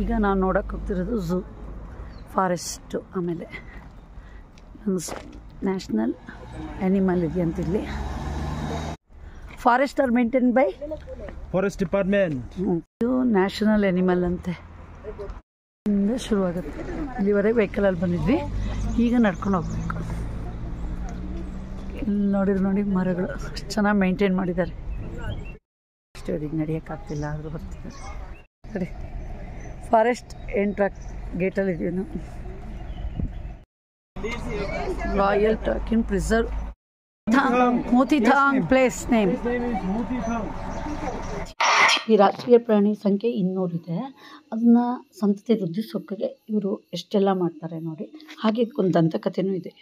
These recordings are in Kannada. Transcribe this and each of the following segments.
ಈಗ ನಾನು ನೋಡೋಕೆ ಹೋಗ್ತಿರೋದು ಝೂ, ಫಾರೆಸ್ಟು, ಆಮೇಲೆ ಒಂದು ನ್ಯಾಷನಲ್ ಆ್ಯನಿಮಲ್ ಇದೆ ಅಂತಿಲ್ಲಿ. Forest are maintain by forest department. ಇದು ನ್ಯಾಷನಲ್ ಆ್ಯನಿಮಲ್ ಅಂತೆ. ಶುರುವಾಗುತ್ತೆ. ಇಲ್ಲಿವರೆಗೆ ವೆಹಿಕಲಲ್ಲಿ ಬಂದಿದ್ವಿ, ಈಗ ನಡ್ಕೊಂಡು ಹೋಗ್ಬೇಕು. ಇಲ್ಲಿ ನೋಡಿ ಮರಗಳು ಅಷ್ಟು ಚೆನ್ನಾಗಿ ಮೇಂಟೈನ್ ಮಾಡಿದ್ದಾರೆ. ಸ್ಟೋರಿಗೆ ನಡೆಯೋಕ್ಕಾಗ್ತಿಲ್ಲ, ಆದರೂ ಬರ್ತಿದ್ದಾರೆ. ಸರಿ, ಫಾರೆಸ್ಟ್ ಎಂಟ್ರಾಕ್ ಗೇಟಲ್ಲಿ ಇದೀವಿ ನಾವು. Royal takin preserve Motithang place name. ಈ ರಾಷ್ಟ್ರೀಯ ಪ್ರಾಣಿ ಸಂಖ್ಯೆ 200 ಇದೆ. ಅದನ್ನ ಸಂತತಿ ವೃದ್ಧಿಸೋಕೆ ಇವರು ಎಷ್ಟೆಲ್ಲ ಮಾಡ್ತಾರೆ ನೋಡಿ. ಹಾಗೆ ಒಂದು ದಂತಕಥೆನೂ ಇದೆ.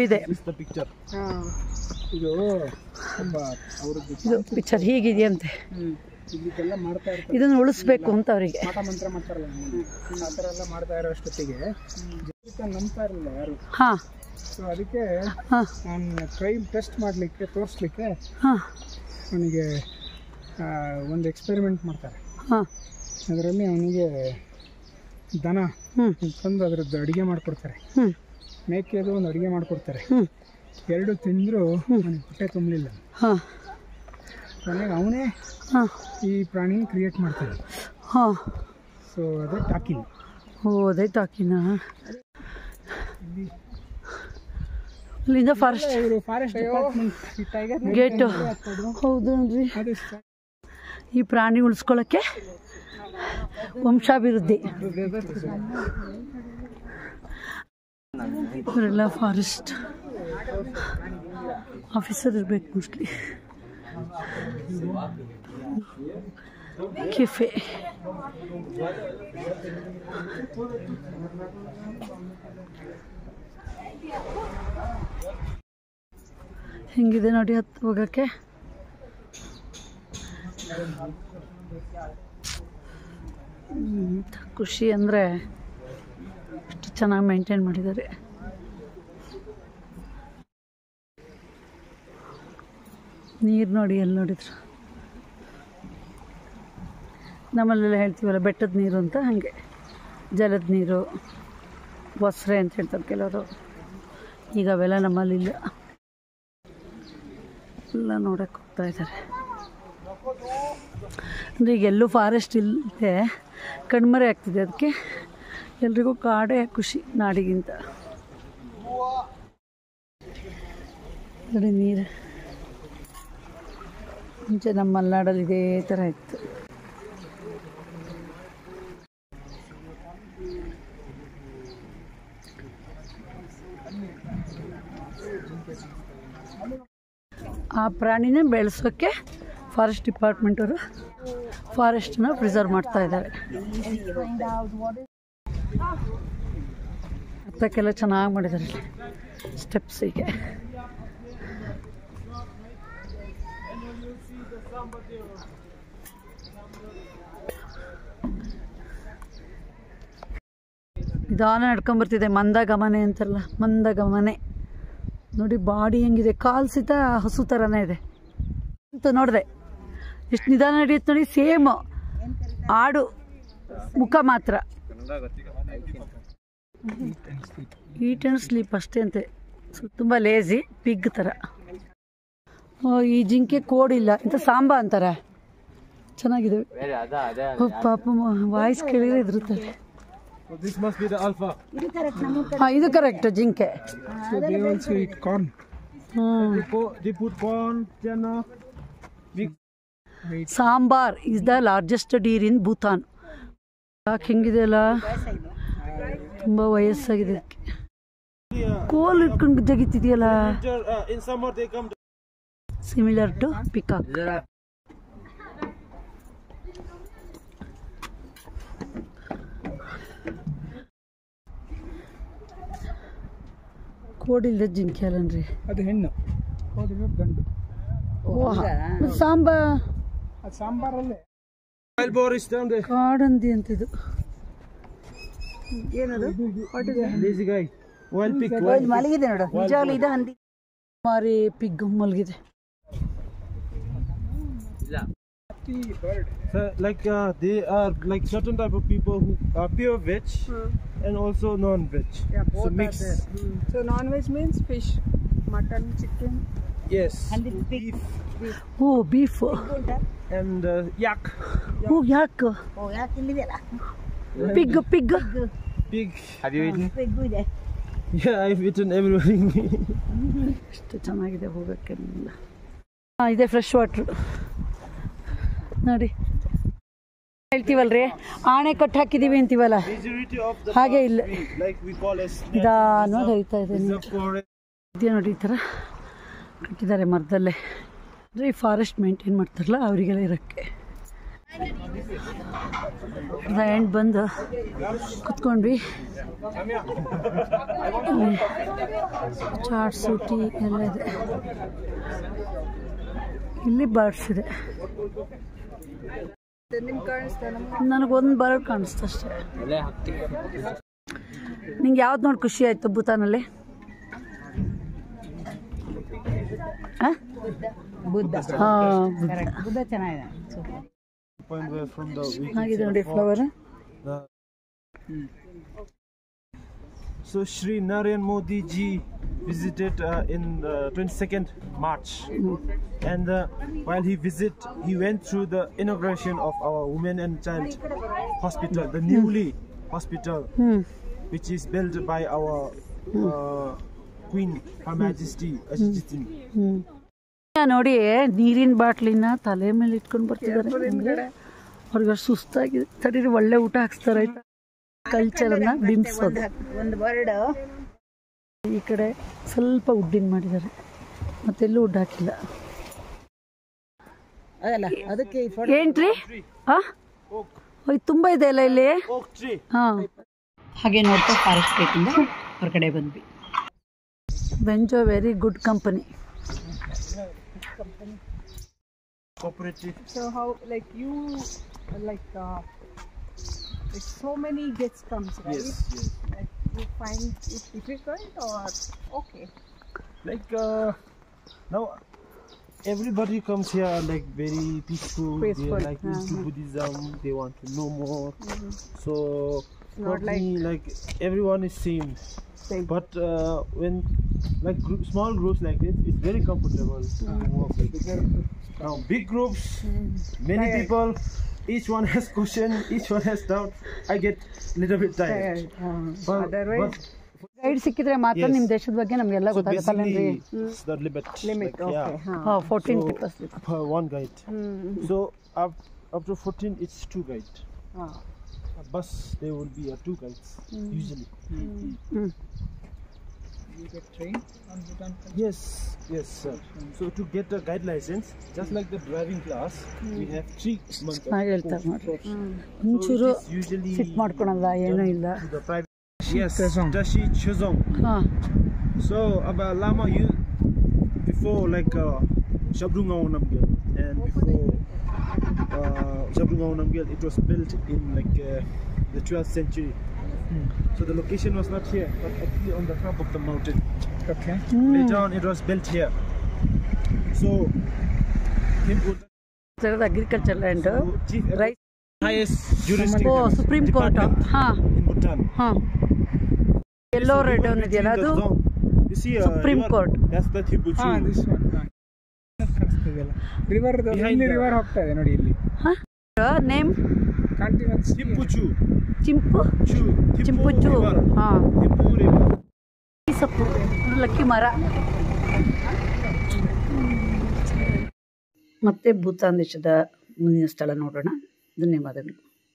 ಇದೆ ಇದು ಪಿಕ್ಚರ್ ಹೀಗಿದೆಯಂತೆ. ಇದನ್ನು ಉಳಿಸ್ಬೇಕು ಅಂತ ಅವರಿಗೆ ಮಂತ್ರ ಮಾಡ್ತಾರಲ್ಲ, ಆ ಥರ ಎಲ್ಲ ಮಾಡ್ತಾ ಇರೋ ಅಷ್ಟೊತ್ತಿಗೆ ನಂಬ್ತಾ ಇರಲಿಲ್ಲ ಯಾರು. ಹಾಂ, ಸೊ ಅದಕ್ಕೆ ನಾನು ಕ್ರೈಮ್ ಟೆಸ್ಟ್ ಮಾಡಲಿಕ್ಕೆ ತೋರಿಸ್ಲಿಕ್ಕೆ ಅವನಿಗೆ ಒಂದು ಎಕ್ಸ್ಪೆರಿಮೆಂಟ್ ಮಾಡ್ತಾರೆ. ಅದರಲ್ಲಿ ಅವನಿಗೆ ದನ ತಂದು ಅದರದ್ದು ಅಡುಗೆ ಮಾಡಿಕೊಡ್ತಾರೆ. ಮೇಕೆದು ಒಂದು ಅಡುಗೆ ಮಾಡಿಕೊಡ್ತಾರೆ. 2 ತಿಂದರೂ ಅವನಿಗೆ ಹೊಟ್ಟೆ ತುಂಬಲಿಲ್ಲ. ಕೊನೆಗೆ ಅವನೇ ಈ ಪ್ರಾಣಿ ಕ್ರಿಯೇಟ್ ಮಾಡ್ತಾನೆ. ಸೊ ಅದೇ ಟಾಕಿನ್. ಅದೇ ಟಾಕಿನ. ಇಲ್ಲಿಂದ ಫಾರೆಸ್ಟ್ ಗೇಟು. ಹೌದು ನೋಡ್ರಿ, ಈ ಪ್ರಾಣಿ ಉಳಿಸ್ಕೊಳ್ಳೋಕ್ಕೆ ವಂಶಾಭಿವೃದ್ಧಿ. ಇವರೆಲ್ಲ ಫಾರೆಸ್ಟ್ ಆಫೀಸರ್ ಇರಬೇಕು ಮೋಸ್ಟ್ಲಿ. ಕೆಫೆ ಹೆಂಗಿದೆ ನೋಡಿ ಹತ್ತು ಹೋಗೋಕ್ಕೆ. ಖುಷಿ ಅಂದರೆ ಅಷ್ಟು ಚೆನ್ನಾಗಿ ಮೇಂಟೈನ್ ಮಾಡಿದ್ದಾರೆ. ನೀರು ನೋಡಿ, ಎಲ್ಲಿ ನೋಡಿದ್ರು. ನಮ್ಮಲ್ಲೆಲ್ಲ ಹೇಳ್ತೀವಲ್ಲ ಬೆಟ್ಟದ ನೀರು ಅಂತ, ಹಾಗೆ ಜಲದ ನೀರು, ಬೊಸ್ರೆ ಅಂತ ಹೇಳ್ತಾರೆ ಕೆಲವರು. ಈಗ ಅವೆಲ್ಲ ನಮ್ಮಲ್ಲಿಲ್ಲ. ಎಲ್ಲ ನೋಡೋಕ್ಕೆ ಹೋಗ್ತಾ ಇದ್ದಾರೆ. ಅಂದರೆ ಈಗ ಎಲ್ಲೂ ಫಾರೆಸ್ಟ್ ಇಲ್ಲದೆ ಕಣ್ಮರೆ ಆಗ್ತಿದೆ. ಅದಕ್ಕೆ ಎಲ್ರಿಗೂ ಕಾಡೇ ಖುಷಿ ನಾಡಿಗಿಂತ. ನೋಡಿ ನೀರು, ಮುಂಚೆ ನಮ್ಮ ಮಲೆನಾಡಲ್ಲಿ ಇದೇ ಥರ ಇತ್ತು. ಆ ಪ್ರಾಣಿನ ಬೆಳೆಸೋಕ್ಕೆ ಫಾರೆಸ್ಟ್ ಡಿಪಾರ್ಟ್ಮೆಂಟ್ ಅವರು ಫಾರೆಸ್ಟನ್ನ ಪ್ರಿಸರ್ವ್ ಮಾಡ್ತಾ ಇದ್ದಾರೆ. ಹತ್ತಕ್ಕೆಲ್ಲ ಚೆನ್ನಾಗಿ ಮಾಡಿದ್ದಾರೆ ಸ್ಟೆಪ್ಸಿಗೆ. ನಿಧಾನ ನಡ್ಕೊಂಬರ್ತಿದೆ. ಮಂದಗಮನೆ ಅಂತಾರಲ್ಲ, ಮಂದಗಮನೆ. ನೋಡಿ ಬಾಡಿ ಹೆಂಗಿದೆ, ಕಾಲು ಸಹಿತ ಹಸು ಥರನೇ ಇದೆ ಅಂತ ನೋಡಿದೆ. ಎಷ್ಟು ನಿಧಾನ ನಡೆಯುತ್ತೆ ನೋಡಿ. ಸೇಮ್ ಆಡು, ಮುಖ ಮಾತ್ರ. ಈಟ್ ಆ್ಯಂಡ್ ಸ್ಲೀಪ್ ಅಷ್ಟೇ ಅಂತೆ. ತುಂಬ ಲೇಜಿ ಪಿಗ್ ಥರ. ಈ ಜಿಂಕೆ ಕೋಡಿಲ್ಲ ಇಂಥ ಸಾಂಬ ಅಂತಾರೆ. ಚೆನ್ನಾಗಿದೆ. ಪಾಪ ವಾಯ್ಸ್ ಕೇಳಿದ್ರೆ ಇದ್ರುತ್ತಾರೆ. ಇದು ಕರೆಕ್ಟ್ ಜಿಂಕೆ. Sambar is the largest deer in Bhutan. ಯಾಕೆ ಹೆಂಗಿದೆಯಲ್ಲ, ತುಂಬ ವಯಸ್ಸಾಗಿದೆ. ಕೋಲ್ ಇಟ್ಕೊಂಡು ಜಗಿತಿದೆಯಲ್ಲ, ಸಿಮಿಲರ್ ಟು ಪಿಕಾಕ್. ಕೋಡಿಲ್ದ ಜಿಂಕೆ ಅಲ್ಲನ್ರಿ, ಅದು ಹೆಣ್ಣು, ಗಂಡು. ಸಾಂಬಾರಲ್ಲೇ ಕಾಡಂದಿ ಅಂತಿದ್ದು. ಏನದು ಮಲಗಿದೆ ನೋಡು, ನಿಜವಾಗ್ಲೂ ಇದೆ ಹಂದಿ. ಮಾರಿ pig ಮಲಗಿದೆ. the bird? So, like they are like certain type of people who are pure veg and also non-veg. Yeah, both so are mix. there. So non-veg means fish, mutton, chicken. Yes. And beef oh beef and yak. Oh ಯಾಕೆ pig pig Pig. Have you eaten? Yeah, I've eaten everything. ಎಷ್ಟು ಚೆನ್ನಾಗಿದೆ ಹೋಗೋಕ್ಕೆಲ್ಲ ಹಾಂ ಇದೆ ಫ್ರೆಶ್ ವಾಟ್ರು ನೋಡಿ ಹೇಳ್ತೀವಲ್ರಿ ಆಣೆ ಕಟ್ಟು ಹಾಕಿದ್ದೀವಿ ಅಂತೀವಲ್ಲ Majority of the ಹಾಗೆ ಇಲ್ಲ like we call as ನಿಧಾನವಾಗಿ ಹರಿತಾ ಇದೆ reserve forest. ಇದೇ ನೋಡಿ ಈ ಥರ ಕಟ್ಟಿದ್ದಾರೆ ಮರದಲ್ಲೇ ಅಂದರೆ ಈ ಫಾರೆಸ್ಟ್ ಮೇಂಟೈನ್ ಮಾಡ್ತಾರಲ್ಲ ಅವರಿಗೆಲ್ಲ ಇರೋಕ್ಕೆ ಎಂಡ್ ಬಂದು ಕುತ್ಕೊಂಡ್ವಿ ಚಾಟ್ಸು ಟೀ ಎಲ್ಲ ಇದೆ ಇಲ್ಲಿ ಬರ್ಡ್ಸ್ ಇದೆ ನನಗೊಂದು ಬರ್ಡ್ ಕಾಣಿಸ್ತು ಅಷ್ಟೇ ನಿಂಗೆ ಯಾವ್ದು ನೋಡಿ ಖುಷಿ ಆಯಿತು ಭೂತಾನಲ್ಲಿ ಬುದ್ಧ ಹಾಂ ಬುದ್ಧ ಚೆನ್ನಾಗಿದೆ Point where from the ಆಗಿದೆ ನೋಡಿ flower So Shri Narendra Modi ji visited in 22nd March, and while he went through the inauguration of our Women and Child Hospital, the newly hospital, which is built by our Queen, Her Majesty Ajit. ನೋಡಿ ನೀರಿನ ಬಾಟ್ಲಿನ ತಲೆ ಮೇಲೆ ಇಟ್ಕೊಂಡು ಬರ್ತಿದ್ದಾರೆ ಅವ್ರಿಗೆ ಸುಸ್ತಾಗಿದೆ ತಡೀರಿ ಒಳ್ಳೆ ಊಟ ಹಾಕ್ಸ್ತಾರೆ ಆಯ್ತಾ ಕಲ್ಚರನ್ನ ಬಿಂಬಿಸೋದು ಒಂದು ಬರ್ಡ್ ಈ ಕಡೆ ಸ್ವಲ್ಪ ಉಡ್ಡಿನ ಮಾಡಿದ್ದಾರೆ ಮತ್ತೆಲ್ಲೂ ಉಡ್ ಹಾಕಿಲ್ಲ ಅದಲ್ಲ ಅದಕ್ಕೆ ಏನ್ರಿ ಹಾ ಇದು ತುಂಬ ಇದೆ ಅಲ್ಲ ಇಲ್ಲಿ Oak tree. ಹಾಂ ಹಾಗೆ ನೋಡ್ತಾ ಫಾರೆಸ್ಟ್ ಗೇಟಿಂದ ಹೊರಗಡೆ ಬಂದ್ವಿ ಬೆಂಜೋ very good company Cooperative. So how like you like so many guests comes, right? Yes, yes. Like you find it difficult or okay? Like now everybody comes here like very peaceful. Peaceful, They like into Buddhism. They want to know more. So Not for me, like everyone is same. But when like small groups like this, it's very comfortable to work with. Now big groups, many people, each one has question, each one has doubt. I get little bit tired. But, Otherwise, guide ಸಿಕ್ಕಿದ್ರೆ ಮಾತ್ರ Yes. ನಿಮ್ಮ ದೇಶದ ಬಗ್ಗೆ ನಮಗೆಲ್ಲ so ಗೊತ್ತಾಗುತ್ತಲ್ಲನ್ರಿ basically it's the limit. Like, okay. yeah. ಹಾಂ 14 So, people per one guide. So after 14, it's 2 guides. A bus there will be 2 guides usually. you get trained on Bhutan culture? Yes, sir. So to get a guide license, just like the driving class, we have 3 months. ಚೆನ್ನಾಗಿ ಹೇಳ್ತಾರೆ ನೋಡ್ರಿ So ಒಂಚೂರು it is usually ಸಿಟ್ ಮಾಡ್ಕೊಳಲ್ಲ ಏನೂ ಇಲ್ಲ to the private. Yes, Dashi Chuzong. ಹಾಂ So about Lama, you before like Shabdungao Namgyal, and before Shabdungao Namgyal, it was built in like the 12th century. So the location was not here, but actually on the top of the mountain. Okay. Later on, it was built here. So, agriculture land chief right highest jurisdiction oh supreme court ಹಾಂ in Bhutan. ಹಾಂ ಎಲ್ಲೋ So, ರೆಡ್ river ಇದೆಯಲ್ಲ between ಅದು the zone. You see, Supreme river, Court. That's the Thibuchu. This one. ಕಾಣಿಸ್ತಿದೆಯಲ್ಲ ರಿವರ್ Behind ಇಲ್ಲಿ the- ರಿವರ್ ಹೋಗ್ತಾ ಇದೆ ನೋಡಿ ಇಲ್ಲಿ ನೇಮ್ ಕಾಣ್ತೀವಿ Thibuchu. ಚಿಂಪು Thibu ಚಿಂಪುಚ್ಚು river. ಹಾಂ Thibu river. ಈ ಸೊಪ್ಪು ಇದು ಲಕ್ಕಿ ಮರ ಮತ್ತೆ ಭೂತಾನ್ ದೇಶದ ಮುಂದಿನ ಸ್ಥಳ ನೋಡೋಣ ಧನ್ಯವಾದಗಳು